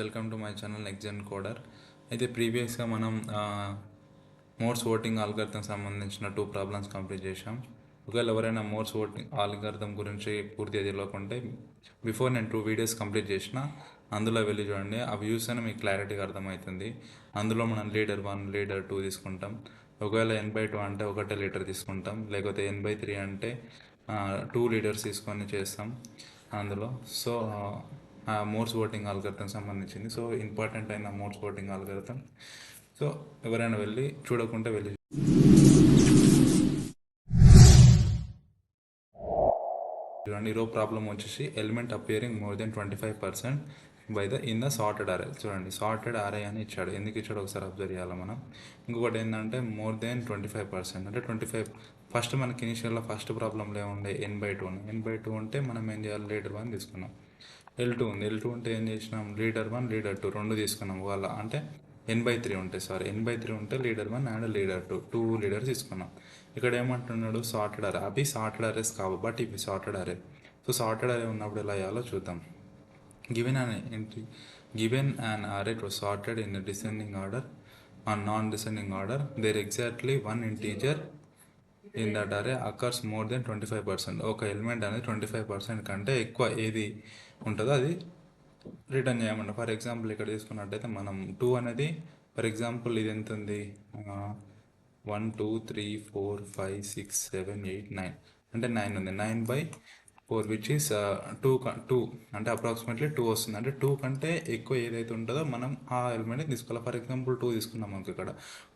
Welcome to my channel next కోడర్. అయితే ప్రీవియస్గా మనం మోడ్స్ ఓటింగ్ ఆల్గర్థం సంబంధించిన 2 ప్రాబ్లమ్స్ కంప్లీట్ చేశాం. ఒకవేళ ఎవరైనా మోడ్స్ ఓటింగ్ ఆల్గర్థం గురించి పూర్తిగా తెలియకుంటే బిఫోర్ నేను 2 వీడియోస్ కంప్లీట్ చేసిన, అందులో వెళ్ళి చూడండి. ఆ వ్యూస్ అని మీకు క్లారిటీగా అర్థమవుతుంది. అందులో మనం లీడర్ 1 లీడర్ 2 తీసుకుంటాం. ఒకవేళ n/2 అంటే ఒకటే లీడర్ తీసుకుంటాం, లేకపోతే n/3 అంటే 2 లీడర్స్ తీసుకొని చేస్తాం అందులో. సో మోడ్స్ ఓటింగ్ ఆల్గర్థం సంబంధించింది. సో ఇంపార్టెంట్ అయిన మోడ్స్ ఓటింగ్ ఆల్గర్థం. సో ఎవరైనా వెళ్ళి చూడకుంటే వెళ్ళి చూడండి. రో ప్రాబ్లం వచ్చేసి element appearing more than 25% by the in the sorted అరే. చూడండి, సార్టెడ్ అరే అని ఇచ్చాడు. ఎందుకు ఇచ్చాడు ఒకసారి అబ్జర్వ్ చేయాలి మనం. ఇంకొకటి ఏంటంటే మోర్ దెన్ 25% అంటే 25. ఫస్ట్ మనకి ఇనిషియల్లో ఫస్ట్ ప్రాబ్లంలో ఏముండే n/2. n/2 ఉంటే మనం ఏం చేయాలి, లీడర్ 1 తీసుకున్నాం. L2 ఉంది. L2 ఉంటే ఏం చేసినాం, లీడర్ 1 లీడర్ 2 రెండు తీసుకున్నాం. వాళ్ళ అంటే n/3 ఉంటాయి. n/3 ఉంటే లీడర్ 1 అండ్ లీడర్ 2 లీడర్స్ తీసుకున్నాం. ఇక్కడ ఏమంటున్నాడు, సార్టెడ్ అరే. అవి సార్టెడ్ అరేస్ కావు, బట్ ఇవి సార్టెడ్ అరే. సో సార్టెడ్ అరే ఉన్నప్పుడు ఎలా అయ్యాలో చూద్దాం. Given an array to sorted in a descending order or non-descending order, there exactly one integer in that array occurs more than 25%. ఒక ఎలిమెంట్ అనేది 25% కంటే ఎక్కువ ఏది ఉంటుందో అది రిటర్న్ చేయమంట. ఫర్ ఎగ్జాంపుల్ ఇక్కడ తీసుకున్నట్టయితే మనం 2 అనేది, ఫర్ ఎగ్జాంపుల్ ఇది ఎంత ఉంది, 1 2 3 4 5 6 7 8 9 అంటే 9 ఉంది. 9/4 విచ్ ఈస్ 2 అంటే అప్రాక్సిమేట్లీ 2 వస్తుంది. అంటే 2 కంటే ఎక్కువ ఏదైతే ఉంటుందో మనం ఆ ఎలిమెంట్ని తీసుకోవాలి. ఫర్ ఎగ్జాంపుల్ 2 తీసుకున్నాం మనకి ఇక్కడ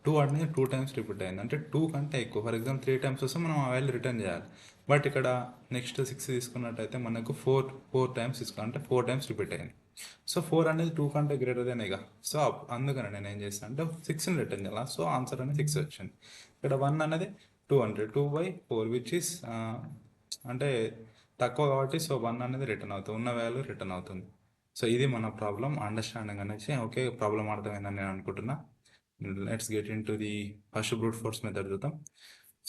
2 అనేది 2 టైమ్స్ రిపీట్ అయింది, అంటే 2 కంటే ఎక్కువ. ఫర్ ఎగ్జాంపుల్ 3 టైమ్స్ వస్తే మనం ఆ వాల్యూ రిటర్న్ చేయాలి. బట్ ఇక్కడ నెక్స్ట్ 6 తీసుకున్నట్టయితే మనకు 4 టైమ్స్ తీసుకోవాలి, అంటే 4 టైమ్స్ రిపీట్ అయింది. సో 4 అనేది 2 కంటే గ్రేటర్ దెన్ ఇక. సో అందుకని నేను ఏం చేస్తాను అంటే 6ని రిటర్న్ చేయాలి. సో ఆన్సర్ అనేది 6 వచ్చింది. ఇక్కడ 1 అనేది 2/4 విచ్ ఈస్ అంటే తక్కువ కాబట్టి సో 1 అనేది రిటర్న్ అవుతుంది, ఉన్న వాల్యూ రిటర్న్ అవుతుంది. సో ఇది మన ప్రాబ్లం అండర్స్టాండింగ్ అనేసి. ఓకే, ప్రాబ్లం అర్థమైందని నేను అనుకుంటున్నా. Let's get in to the first brute force method చూద్దాం.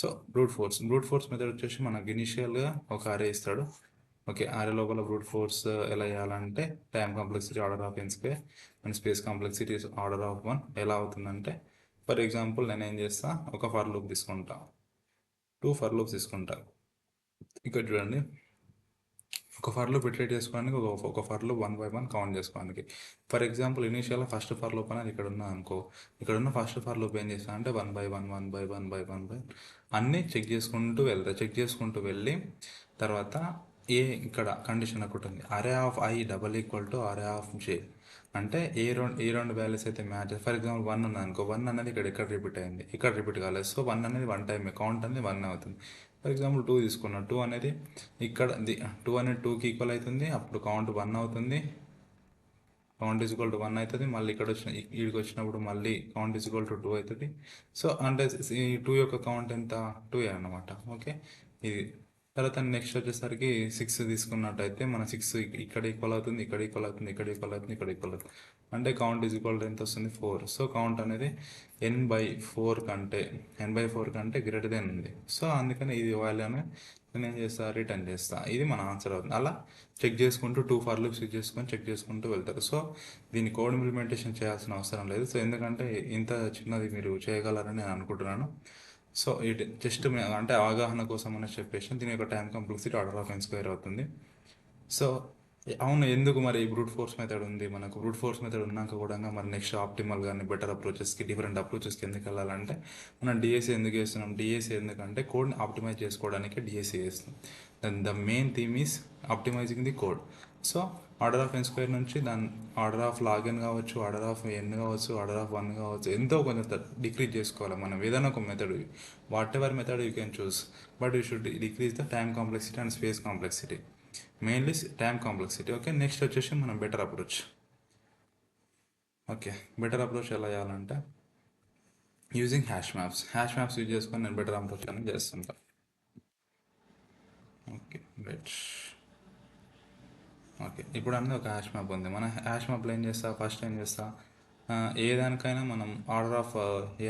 సో బ్రూట్ ఫోర్స్ మెథడ్ వచ్చేసి మనకు ఇనిషియల్గా ఒక అరే ఇస్తాడు. ఓకే, అరే లోపల బ్రూట్ ఫోర్స్ ఎలా చేయాలంటే time complexity order of n² and space complexity order of 1 ఎలా అవుతుందంటే, ఫర్ ఎగ్జాంపుల్ నేను ఏం చేస్తా, ఒక ఫర్ లూప్ తీసుకుంటా, 2 ఫర్ లూప్స్ తీసుకుంటా. ఇక్కడ చూడండి, ఒక ఫర్ లూప్ ఇటరేట్ చేసుకోవడానికి ఒక ఫర్ లూప్ 1 by 1 కౌంట్ చేసుకోవడానికి. ఫర్ ఎగ్జాంపుల్ ఇనీషియల్గా ఫస్ట్ ఫర్ లూప్ అనేది ఇక్కడ ఉన్నా అనుకో, ఇక్కడ ఉన్న ఫస్ట్ ఫర్ లూప్ ఏం చేస్తా అంటే 1/1 అన్నీ చెక్ చేసుకుంటూ వెళ్తా. చెక్ చేసుకుంటూ వెళ్ళి తర్వాత ఇక్కడ కండిషన్ ఒకటి ఉంది, అరే ఆఫ్ i = అరే ఆఫ్ j. అంటే ఏ రెండు వాల్యూస్ అయితే మ్యాచ్. ఫర్ ఎగ్జాంపుల్ 1 ఉంది అనుకో, 1 అనేది ఇక్కడ రిపీట్ అయింది, ఇక్కడ రిపీట్ కాలేదు. సో 1 అనేది 1 టైం కౌంట్ అనేది 1 అవుతుంది. ఫర్ ఎగ్జాంపుల్ 2 తీసుకున్నా, 2 అనేది ఇక్కడ 2 అనేది 2కి ఈక్వల్ అవుతుంది, అప్పుడు కౌంట్ 1 అవుతుంది. కౌంట్ =1 అవుతుంది. మళ్ళీ ఇక్కడికి వచ్చినప్పుడు మళ్ళీ కౌంట్ =2 అవుతుంది. సో అంటే ఈ 2 యొక్క కౌంట్ ఎంత, 2 అన్నమాట. ఓకే, ఇది తర్వాత నెక్స్ట్ వచ్చేసరికి 6 తీసుకున్నట్టయితే మన 6 ఇక్కడ ఈక్వల్ అవుతుంది, ఇక్కడ ఈక్వల్ అవుతుంది, ఇక్కడ ఈక్వల్ అవుతుంది, ఇక్కడ ఈక్వల్ అవుతుంది. అంటే కౌంట్ ఎంత వస్తుంది, 4. సో కౌంట్ అనేది n/4 కంటే గ్రేటర్ దెన్ ఉంది. సో అందుకని ఇది వాల్యూ అనేది నేను ఏం చేస్తా, రిటర్న్ చేస్తా. ఇది మన ఆన్సర్ అవుతుంది. అలా చెక్ చేసుకుంటూ 2 ఫర్ లూప్స్ యూజ్ చేసుకొని చెక్ చేసుకుంటూ వెళ్తారు. సో దీన్ని కోడ్ ఇంప్లిమెంటేషన్ చేయాల్సిన అవసరం లేదు. సో ఎందుకంటే ఇంత చిన్నది మీరు చేయగలరని నేను అనుకుంటున్నాను. సో ఇట్ జస్ట్ అంటే అవగాహన కోసం అని చెప్పేసి దీని యొక్క time complexity order of n² అవుతుంది. సో అవును, ఎందుకు మరి బ్రూట్ ఫోర్స్ మెథడ్ ఉంది మనకు. బ్రూట్ ఫోర్స్ మెథడ్ ఉన్నాక కూడా మరి నెక్స్ట్ ఆప్టిమల్ కానీ బెటర్ అప్రోచెస్కి, డిఫరెంట్ అప్రోచెస్కి ఎందుకు వెళ్ళాలంటే మనం డిఎస్సి ఎందుకు చేస్తున్నాం, డిఎస్సి ఎందుకంటే కోడ్ని ఆప్టిమైజ్ చేసుకోవడానికి డిఎస్సి చేస్తున్నాం. The main theme is optimising the code. So order of n² నుంచి దాని ఆర్డర్ ఆఫ్ లాగిన్ కావచ్చు, ఆర్డర్ ఆఫ్ n కావచ్చు, ఆర్డర్ ఆఫ్ 1 కావచ్చు, ఎంతో కొంచెం డిక్రీజ్ చేసుకోవాలి మనం. ఏదైనా ఒక method, what ever method you can choose, but you should decrease the time complexity and space complexity, mainly time complexity. Okay, next వచ్చేసి మనం better approach. Okay, better approach ఎలా చేయాలంటే యూజింగ్ హ్యాష్ మ్యాప్స్ యూజ్ చేసుకొని నేను better approach అనేది చేస్తుంటాను. Okay okay, ఇప్పుడు అనేది ఒక హ్యాష్ మ్యాప్ ఉంది. మన హ్యాష్ మ్యాప్లో ఏం చేస్తా, ఫస్ట్ ఏం చేస్తా, ఏ దానికైనా మనం ఆర్డర్ ఆఫ్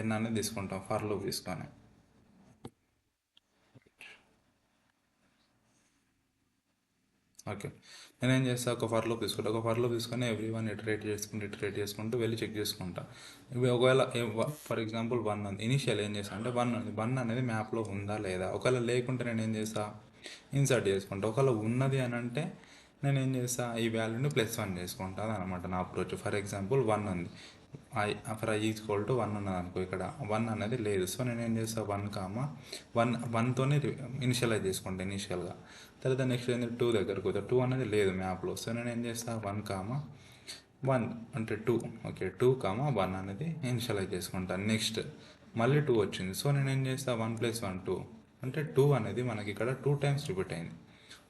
n అనేది తీసుకుంటాం ఫర్ లూప్ తీసుకొని. ఓకే, నేనేం చేస్తా, ఒక ఫర్ లూప్ తీసుకుంటా. ఒక ఫర్ లూప్ తీసుకొని ఎవ్రీ వన్ ఇటరేట్ చేసుకుంటూ వెళ్ళి చెక్ చేసుకుంటా. ఇవి ఒకవేళ ఫర్ ఎగ్జాంపుల్ 1 ఉంది, ఇనిషియల్ ఏం చేస్తా అంటే 1 ఉంది, 1 అనేది మ్యాప్లో ఉందా లేదా. ఒకవేళ లేకుంటే నేను ఏం చేస్తా, ఇన్సర్ట్ చేసుకుంటా. ఒకవేళ ఉన్నది అని అంటే నేను ఏం చేస్తా, ఈ వాల్యూని +1 చేసుకుంటాను అనమాట నా అప్రోచ్. ఫర్ ఎగ్జాంపుల్ 1 ఉంది, ఫర్ i ఈక్వల్ టు 1 ఉన్నది అనుకో, ఇక్కడ 1 అనేది లేదు. సో నేను ఏం చేస్తాను, 1,1తోనే ఇనిషియలైజ్ చేసుకుంటా ఇనిషియల్గా. తర్వాత నెక్స్ట్ ఏంటి, 2 దగ్గరకు పోతా, 2 అనేది లేదు మ్యాప్లో. సో నేను ఏం చేస్తాను, 1,1 అంటే 2, ఓకే 2,1 అనేది ఇనిషియలైజ్ చేసుకుంటాను. నెక్స్ట్ మళ్ళీ 2 వచ్చింది. సో నేను ఏం చేస్తాను, 1 + 1 2 అంటే 2 అనేది మనకి ఇక్కడ 2 టైమ్స్ రిపీట్ అయింది.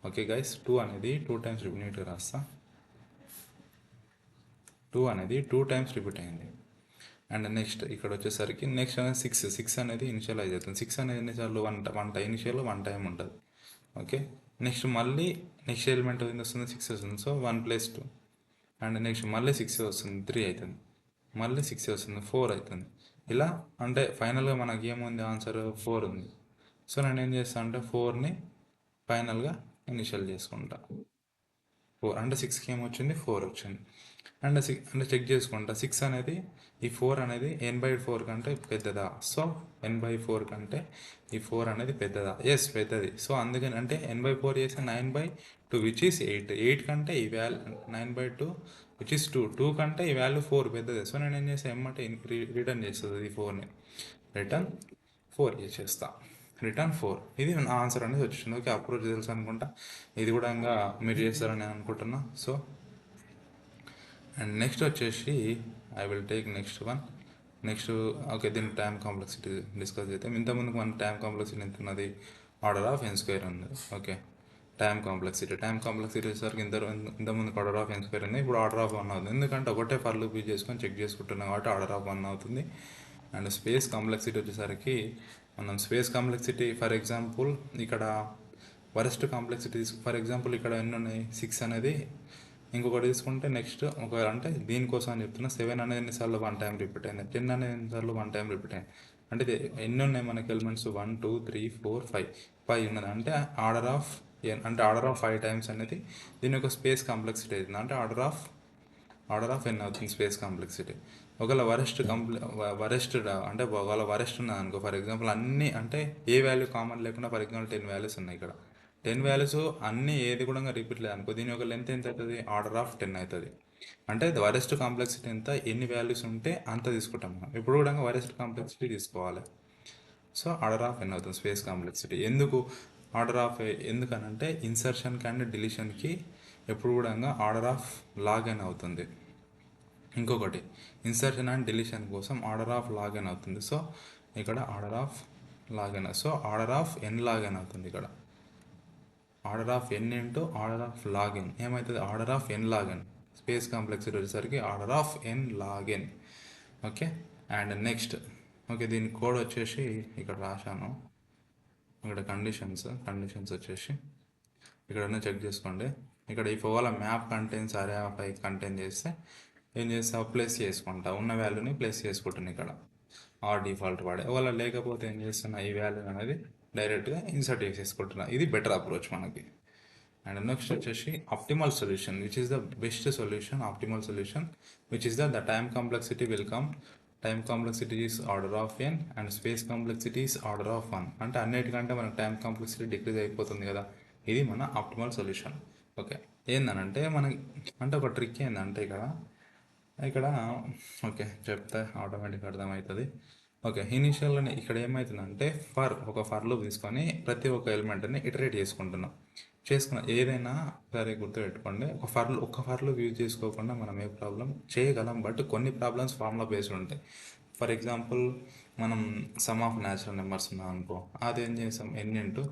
ఓకే గైస్, 2 అనేది 2 టైమ్స్ రిపీట్, నీట్గా రాస్తా. 2 అనేది 2 టైమ్స్ రిపీట్ అయింది. అండ్ నెక్స్ట్ ఇక్కడ వచ్చేసరికి నెక్స్ట్ అనేది 6 అనేది ఇనిషియలైజ్ అవుతుంది. 6 అనేది ఎన్నిసార్లు, వన్ టైం ఇనిషియల్ 1 టైం ఉంటుంది. ఓకే, నెక్స్ట్ మళ్ళీ నెక్స్ట్ ఎలిమెంట్ ఏం వస్తుంది, 6 వస్తుంది. సో 1 + 2 అండ్ నెక్స్ట్ మళ్ళీ 6 వస్తుంది, 3 అవుతుంది. మళ్ళీ 6 వస్తుంది, 4 అవుతుంది. ఇలా అంటే ఫైనల్గా మనకి ఏముంది, ఆన్సర్ 4 ఉంది. సో నేను ఏం చేస్తాను అంటే 4ని ఫైనల్గా ఇనిషియల్ చేసుకుంటా. 4 అంటే 6కి ఏమొచ్చింది, 4 వచ్చింది. అండ్ అంటే చెక్ చేసుకుంటా, 6 అనేది ఈ 4 అనేది n/4 కంటే పెద్దదా. సో n/4 కంటే ఈ 4 అనేది పెద్దదా, ఎస్ పెద్దది. సో అందుకని అంటే n/4 చేస్తే 9/2 విచ్ ఈస్ 8 కంటే ఈ వాల్యూ 9/2 విచ్ ఈస్ 2 కంటే ఈ వాల్యూ 4 పెద్దది. సో నేను ఏం చేస్తాను, ఏమంటే రిటర్న్ చేస్తుంది ఈ 4ని, రిటర్న్ 4 చేసేస్తా, రిటర్న్ 4. ఇది నా ఆన్సర్ అనేది వచ్చింది. ఓకే, అప్రోచ్ తెలుసు అనుకుంటా, ఇది కూడా ఇంకా మీరు చేస్తారని నేను అనుకుంటున్నా. సో అండ్ నెక్స్ట్ వచ్చేసి I will take next one. Next okay, దీని టైం కాంప్లెక్సిటీ డిస్కస్ చేద్దాం. ఇంతకుముందుకు మన టైం కాంప్లెక్సిటీ ఎంత ఉన్నది, ఆర్డర్ ఆఫ్ n² ఉంది. ఓకే, టైం కాంప్లెక్సిటీ వచ్చేసరికి ఇంతకుముందు ఆర్డర్ ఆఫ్ n² ఉంది, ఇప్పుడు ఆర్డర్ ఆఫ్ 1 అవుతుంది. ఎందుకంటే ఒకటే ఫర్ లూప్ యూజ్ చేసుకొని చెక్ చేసుకుంటున్నాం కాబట్టి ఆర్డర్ ఆఫ్ 1 అవుతుంది. అండ్ స్పేస్ కాంప్లెక్సిటీ వచ్చేసరికి మనం స్పేస్ కాంప్లెక్సిటీ ఫర్ ఎగ్జాంపుల్ ఇక్కడ వరస్ట్ కాంప్లెక్సిటీ ఫర్ ఎగ్జాంపుల్ ఇక్కడ ఎన్ని ఉన్నాయి, 6 అనేది. ఇంకొకటి తీసుకుంటే నెక్స్ట్ ఒకవేళ అంటే దీనికోసం అని చెప్తున్నా, 7 అనేది ఎన్నిసార్లు 1 టైం రిపీట్ అయింది, 10 అనేది ఎన్నిసార్లు 1 టైం రిపీట్ అయింది. అంటే ఎన్ని ఉన్నాయి మనకి ఎలిమెంట్స్, 1 2 3 4 5 ఉన్నది. అంటే order of order of 5 times అనేది దీని యొక్క స్పేస్ కాంప్లెక్సిటీ అవుతుంది. అంటే ఆర్డర్ ఆఫ్ n అవుతుంది స్పేస్ కాంప్లెక్సిటీ. ఒకవేళ వరెస్ట్ అంటే ఒకవేళ వరెస్ట్ ఉన్నది అనుకో, ఫర్ ఎగ్జాంపుల్ అన్నీ అంటే ఏ వాల్యూ కామన్ లేకుండా, ఫర్ ఎగ్జాంపుల్ 10 వాల్యూస్ ఉన్నాయి ఇక్కడ, 10 వాల్యూస్ అన్నీ ఏది కూడా రిపీట్ లేదు అనుకో, దీని యొక్క లెంత్ ఎంత అవుతుంది, ఆర్డర్ ఆఫ్ 10 అవుతుంది. అంటే వరెస్ట్ కాంప్లెక్సిటీ ఎంత, ఎన్ని వాల్యూస్ ఉంటే అంత తీసుకుంటాం మనం. ఇప్పుడు కూడా వరెస్ట్ కాంప్లెక్సిటీ తీసుకోవాలి. సో ఆర్డర్ ఆఫ్ n అవుతుంది స్పేస్ కాంప్లెక్సిటీ. ఎందుకు ఆర్డర్ ఆఫ్, ఎందుకనంటే ఇన్సర్షన్కి అండ్ డిలీషన్కి ఎప్పుడు కూడా ఆర్డర్ ఆఫ్ లాగ్ n అవుతుంది. ఇంకొకటి ఇన్సర్షన్ అండ్ డిలీషన్ కోసం ఆర్డర్ ఆఫ్ లాగ్ n అవుతుంది. సో ఇక్కడ order of log n, so order of n log n అవుతుంది. ఇక్కడ order of n into order of log n ఏమవుతుంది, order of n log n. Space complexity వచ్చేసరికి ఆర్డర్ of n log n. Okay, and next okay, దీని code వచ్చేసి ఇక్కడ రాశాను. ఇక్కడ కండిషన్స్ వచ్చేసి ఇక్కడ చెక్ చేసుకోండి. ఇక్కడ ఈ ఒకవేళ మ్యాప్ కంటెంట్స్ అరే ఆఫ్ ఐ కంటెంట్ చేస్తే ఏం చేస్తా, ప్లేస్ చేసుకుంటా, ఉన్న వాల్యూని ప్లేస్ చేసుకుంటున్నాను ఇక్కడ డిఫాల్ట్ వాడే. ఒకవేళ లేకపోతే ఏం చేస్తున్నా, ఈ వాల్యూ అనేది డైరెక్ట్గా ఇన్సర్ట్ చేసేసుకుంటున్నా. ఇది బెటర్ అప్రోచ్ మనకి. అండ్ నెక్స్ట్ వచ్చేసి optimal solution which is the best solution. Optimal solution which is the time complexity will come, time complexity is order of n and space complexity is order of 1. అంటే అన్నిటికంటే మనకు time complexity decrease అయిపోతుంది కదా, ఇది మన optimal solution. Okay, ఏందనంటే మనకి అంటే ఒక ట్రిక్ ఏంటంటే ఇక్కడ ఓకే చెప్తే ఆటోమేటిక్గా అర్థమవుతుంది. ఓకే, ఇనీషియల్గా ఇక్కడ ఏమవుతుందంటే ఒక ఫర్ లూప్ తీసుకొని ప్రతి ఒక్క ఎలిమెంట్ని ఇటరేట్ చేసుకున్న ఏదైనా సరే గుర్తుపెట్టుకోండి, ఒక ఫర్ లూప్ యూజ్ చేసుకోకుండా మనం ఏ ప్రాబ్లం చేయగలం, బట్ కొన్ని ప్రాబ్లమ్స్ ఫార్ములా బేస్డ్ ఉంటాయి. ఫర్ ఎగ్జాంపుల్ మనం సమ్ ఆఫ్ న్యాచురల్ నెంబర్స్ ఉన్నాం అనుకో, అది ఏం చేస్తాం, n ఇంటూ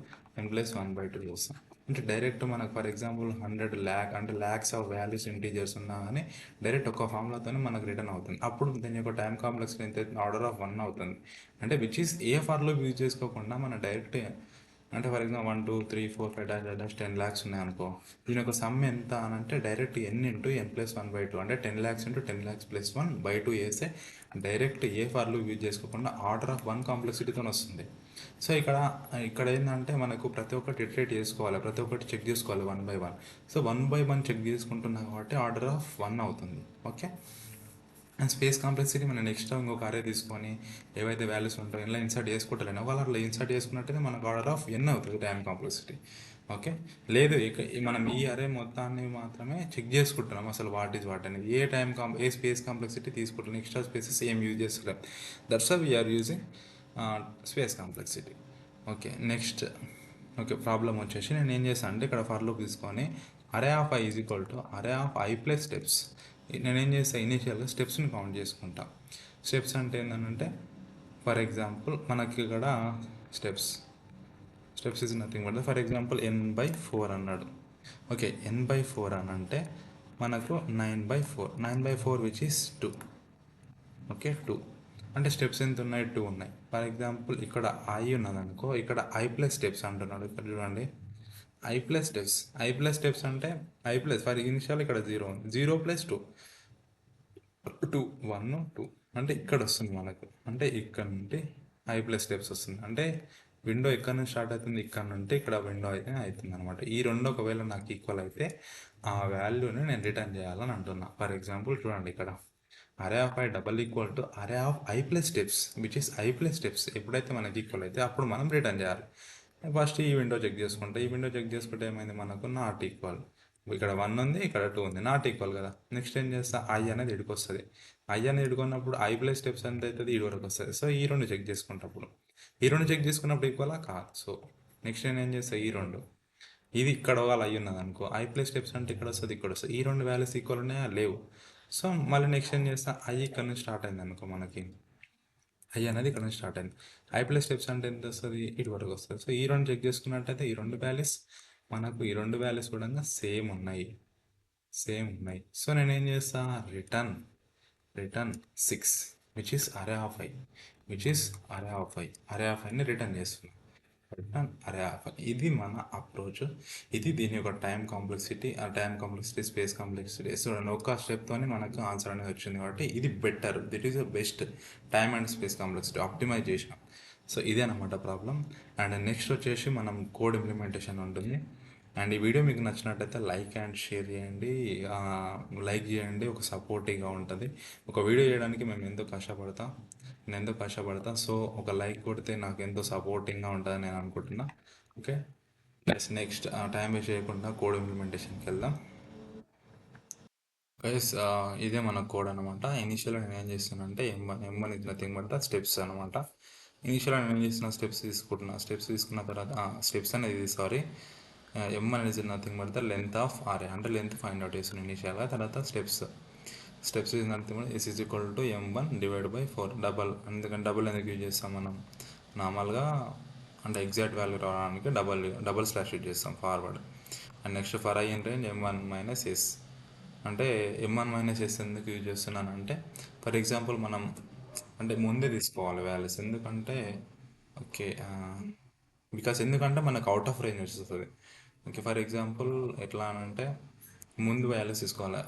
n + 1/2 చేస్తాం. అంటే డైరెక్ట్ మనకు ఫర్ ఎగ్జాంపుల్ 100 lakh అంటే ల్యాక్స్ ఆఫ్ వాల్యూస్ ఇంటీజర్స్ ఉన్నా కానీ డైరెక్ట్ ఒక ఫార్ములాతోనే మనకు రిటర్న్ అవుతుంది. అప్పుడు దీని యొక్క టైం కాంప్లెక్సిటీ ఎంత, ఆర్డర్ ఆఫ్ 1 అవుతుంది. అంటే which is A for loop use చేసుకోకుండా మనం డైరెక్ట్ అంటే for example 1 2 3 4 5 dash dash dash 10 lakhs ఉన్నాయి అనుకో, దీని యొక్క సమ్ ఎంత అని అంటే direct n into n plus 1/2 అంటే 10 lakhs ఇంటూ 10 lakhs ప్లస్ 1/2 వేస్తే డైరెక్ట్ ఏ ఫార్లు యూజ్ చేసుకోకుండా ఆర్డర్ ఆఫ్ 1 కాంప్లెక్సిటీతో వస్తుంది. సో ఇక్కడ ఏంటంటే మనకు ప్రతి ఒక్కటి ఇటరేట్ చేసుకోవాలి, ప్రతి ఒక్కటి చెక్ చేసుకోవాలి 1 by 1. సో 1 by 1 చెక్ చేసుకుంటున్నాం కాబట్టి ఆర్డర్ ఆఫ్ 1 అవుతుంది. ఓకే, అండ్ స్పేస్ కాంప్లెక్సిటీ మనం ఎక్స్ట్రా ఇంకొక అరే తీసుకొని ఏవైతే వాల్యూస్ ఉంటాయో ఇలా ఇన్సర్ట్ చేసుకుంటలేను, ఒకవేళ అట్లా ఇన్సర్ట్ చేసుకున్నట్టయితే మనకు ఆర్డర్ ఆఫ్ n అవుతుంది టైం కాంప్లెక్సిటీ. ఓకే, లేదు మనం ఈ అరే మొత్తాన్ని మాత్రమే చెక్ చేసుకుంటున్నాం అసలు వాట్ అనేది ఏ స్పేస్ కాంప్లెక్సిటీ తీసుకుంటున్నాం, ఎక్స్ట్రా స్పేసెస్ ఏం యూజ్ చేస్తున్నాం. That's how we are using space complexity. Okay, next problem వచ్చేసి నేను ఏం చేస్తాను అంటే ఇక్కడ ఫర్ లూప్ తీసుకొని అరే of i is equal to array of i plus steps. నేనేం చేస్తాను, ఇనీషియల్గా స్టెప్స్ని కౌంట్ చేసుకుంటా. స్టెప్స్ అంటే ఏంటంటే ఫర్ ఎగ్జాంపుల్ మనకి ఇక్కడ steps is nothing but for example n/4 అన్నాడు. ఓకే, n/4 అని అంటే మనకు 9/4 విచ్ ఈస్ 2. ఓకే, 2 అంటే స్టెప్స్ ఎంత ఉన్నాయి, 2 ఉన్నాయి. ఫర్ ఎగ్జాంపుల్ ఇక్కడ i ఉన్నది అనుకో, ఇక్కడ i ప్లస్ స్టెప్స్ అంటున్నాడు. ఇక్కడ చూడండి i ప్లస్ స్టెప్స్ అంటే i ప్లస్ ఫర్ ఇనిషియల్ ఇక్కడ 0 ఉంది, 0 ప్లస్ 2 1 2 అంటే ఇక్కడ వస్తుంది మనకు, అంటే ఇక్కడ నుండి i ప్లస్ స్టెప్స్ వస్తుంది. అంటే విండో ఎక్కడ నుంచి స్టార్ట్ అవుతుంది, ఇక్కడ నుండి ఇక్కడ విండో అయితే అవుతుంది అనమాట. ఈ రెండు ఒకవేళ నాకు ఈక్వల్ అయితే ఆ వాల్యూని నేను రిటర్న్ చేయాలని అంటున్నా. ఫర్ ఎగ్జాంపుల్ చూడండి ఇక్కడ అరే of i double equal to array of i plus steps which is i plus steps. ఎప్పుడైతే మనకి ఈక్వల్ అయితే అప్పుడు మనం రిటర్న్ చేయాలి. ఫస్ట్ ఈ విండో చెక్ చేసుకుంటే ఏమైంది, మనకు నాట్ ఈక్వల్. ఇక్కడ 1 ఉంది, ఇక్కడ 2 ఉంది, నాట్ ఈక్వల్ కదా. నెక్స్ట్ ఏం చేస్తా, i అనేది ఇడికి వస్తుంది. i అనేది ఇడుకున్నప్పుడు i ప్లస్ స్టెప్స్ ఎంత అవుతుంది, ఇడి వరకు వస్తుంది. సో ఈ రెండు చెక్ చేసుకున్నప్పుడు ఈక్వలా కాదు. సో నెక్స్ట్ నేను ఏం చేస్తా, ఈ రెండు ఇది ఇక్కడ ఒకవేళ i ఉన్నది అనుకో, i ప్లస్ స్టెప్స్ అంటే ఇక్కడ వస్తుంది, ఇక్కడ వస్తుంది. ఈ రెండు వాల్యూస్ ఈక్వల్ ఉన్నాయా, లేవు. సో మళ్ళీ నెక్స్ట్ ఏం చేస్తా, i ఇక్కడ నుంచి స్టార్ట్ అయింది అనుకో, మనకి i అనేది ఇక్కడ నుంచి స్టార్ట్ అయింది. i ప్లస్ స్టెప్స్ అంటే ఎంత వస్తుంది, ఇటు వరకు వస్తుంది. సో ఈ రెండు చెక్ చేసుకున్నట్టయితే ఈ రెండు వాల్యూస్ కూడా సేమ్ ఉన్నాయి. సో నేనేం చేస్తా, రిటర్న్ 6 విచ్ ఈస్ అరే ఆఫ్ i ని రిటర్న్ చేస్తున్నాను. అరే ఆఫ్ i ఇది మన అప్రోచ్. ఇది దీని యొక్క టైం కాంప్లెక్సిటీ, స్పేస్ కాంప్లెక్సిటీ. చూడండి ఒక్క స్టెప్తోనే మనకు ఆన్సర్ అనేది వచ్చింది కాబట్టి ఇది better, this is the best time and space complexity optimise చేసినాం. సో ఇదే అనమాట ప్రాబ్లం. అండ్ నెక్స్ట్ వచ్చేసి మనం కోడ్ ఇంప్లిమెంటేషన్ ఉంటుంది. అండ్ ఈ వీడియో మీకు నచ్చినట్టయితే లైక్ అండ్ షేర్ చేయండి, ఒక సపోర్టివ్గా ఉంటుంది. ఒక వీడియో చేయడానికి నేను ఎంతో కష్టపడతా. సో ఒక లైక్ కొడితే నాకు ఎంతో సపోర్టింగ్గా ఉంటుందని నేను అనుకుంటున్నా. ఓకే, నెక్స్ట్ టైం వేస్ట్ చేయకుండా కోడ్ ఇంప్లిమెంటేషన్కి వెళ్దాం. గైస్ ఇదే మన కోడ్ అనమాట. ఇనిషియల్గా నేను ఏం చేస్తున్నా అంటే M1 is nothing but the steps అనమాట. ఇనిషియల్గా నేను ఏం చేస్తున్నా, స్టెప్స్ తీసుకున్న తర్వాత M1 is nothing but the length of array, అంటే లెంత్ ఫైండ్ అవుట్ చేస్తున్నాను ఇనిషియల్గా. తర్వాత steps is nothing but s is equal to M1 divided by 4 double. ఎందుకంటే డబుల్ ఎందుకు యూజ్ చేస్తాం మనం, నార్మల్గా అంటే ఎగ్జాక్ట్ వాల్యూ రావడానికి డబుల్ స్లాష్ యూజ్ చేస్తాం forward. And next for i in range M1 minus s, అంటే M1 minus s ఎందుకు యూజ్ చేస్తున్నాను అంటే ఫర్ ఎగ్జాంపుల్ మనం అంటే ముందే తీసుకోవాలి వాల్యూస్, ఎందుకంటే ఎందుకంటే మనకు అవుట్ ఆఫ్ రేంజ్ వస్తుంది. ఓకే, ఫర్ ఎగ్జాంపుల్ ఎట్లా అంటే ముందు వాల్యూస్ తీసుకోవాలి,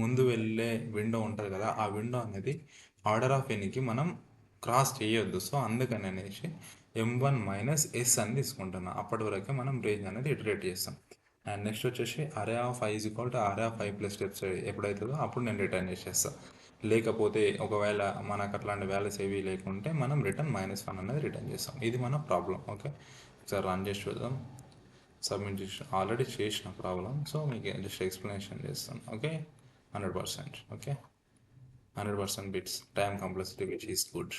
ముందు వెళ్ళే విండో ఉంటుంది కదా, ఆ విండో అనేది ఆర్డర్ ఆఫ్ ఎన్కి మనం క్రాస్ చేయొద్దు. సో అందుకని అనేసి M1 minus s అని తీసుకుంటున్నాం. అప్పటి వరకే మనం రేంజ్ అనేది ఇటరేట్ చేస్తాం. అండ్ నెక్స్ట్ వచ్చేసి array of i is equal to array of i plus steps ఎప్పుడైతుందో అప్పుడు నేను రిటర్న్ చేసేస్తాను. లేకపోతే ఒకవేళ మనకు అట్లాంటి వాల్యూస్ ఏవి లేకుంటే మనం రిటర్న్ -1 అనేది రిటర్న్ చేస్తాం. ఇది మన ప్రాబ్లం. ఓకే, ఒకసారి రన్ చేసి చూద్దాం. సబ్మిట్ ఆల్రెడీ చేసిన ప్రాబ్లం, సో మీకు జస్ట్ ఎక్స్ప్లెనేషన్ చేస్తాను. Okay, 100%. Okay, 100% bits time complexity which is good.